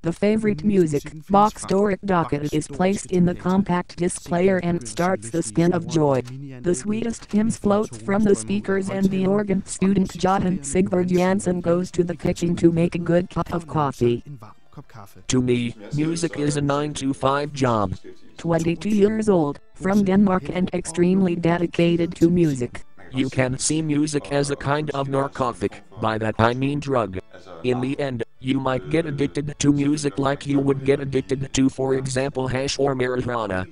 The favorite music box Doric docket is placed in the compact disc player and starts the spin of joy. The sweetest hymns floats from the speakers and the organ student Johan Sigvard Jensen goes to the kitchen to make a good cup of coffee. To me, music is a 9 to 5 job. 22 years old, from Denmark and extremely dedicated to music. You can see music as a kind of narcotic, by that I mean drug. In the end, you might get addicted to music like you would get addicted to, for example, hash or marijuana.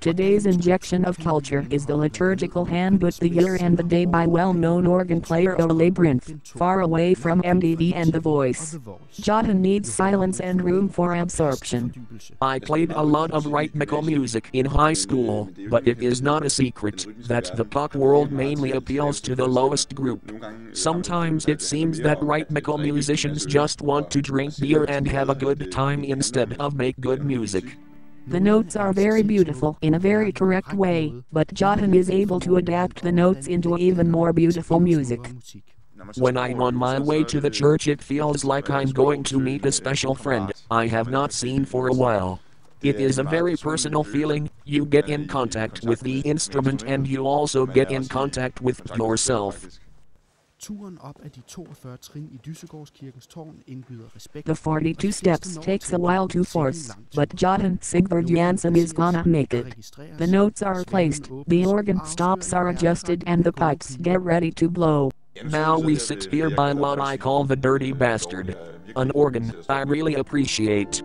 Today's injection of culture is the liturgical handbook The Year and the Day by well-known organ player Ole Brinth, far away from MTV and The Voice. Johan needs silence and room for absorption. I played a lot of rhythmical music in high school, but it is not a secret that the pop world mainly appeals to the lowest group. Sometimes it seems that rhythmical musicians just want to drink beer and have a good time instead of make good music. The notes are very beautiful in a very correct way, but Johan is able to adapt the notes into even more beautiful music. When I'm on my way to the church, it feels like I'm going to meet a special friend I have not seen for a while. It is a very personal feeling. You get in contact with the instrument and you also get in contact with yourself. The 42 steps takes a while to force, but Johan Sigvard Jensen is gonna make it. The notes are placed, the organ stops are adjusted and the pipes get ready to blow. Now we sit here by what I call the dirty bastard. An organ I really appreciate.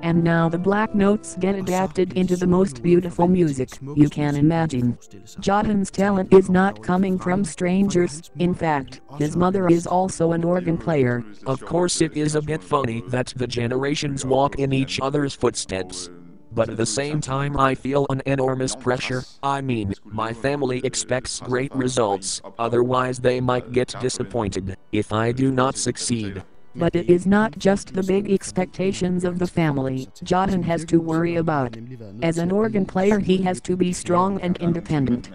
And now the black notes get adapted into the most beautiful music you can imagine. Johan's talent is not coming from strangers, in fact, his mother is also an organ player. Of course it is a bit funny that the generations walk in each other's footsteps. But at the same time I feel an enormous pressure. I mean, my family expects great results, otherwise they might get disappointed if I do not succeed. But it is not just the big expectations of the family Johan has to worry about. As an organ player he has to be strong and independent.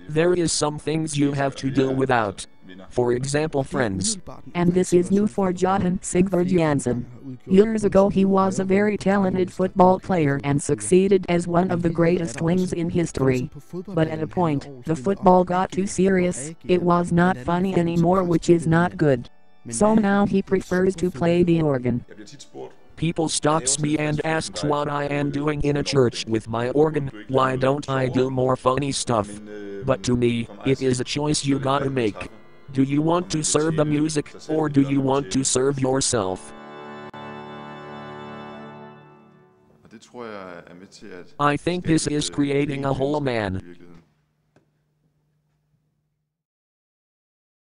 There is some things you have to do without. For example, friends. And this is new for Johan Sigvard Jensen. Years ago he was a very talented football player and succeeded as one of the greatest wings in history. But at a point, the football got too serious, it was not funny anymore, which is not good. So now he prefers to play the organ. People stops me and asks what I am doing in a church with my organ, why don't I do more funny stuff? But to me, it is a choice you gotta make. Do you want to serve the music, or do you want to serve yourself? I think this is creating a whole man.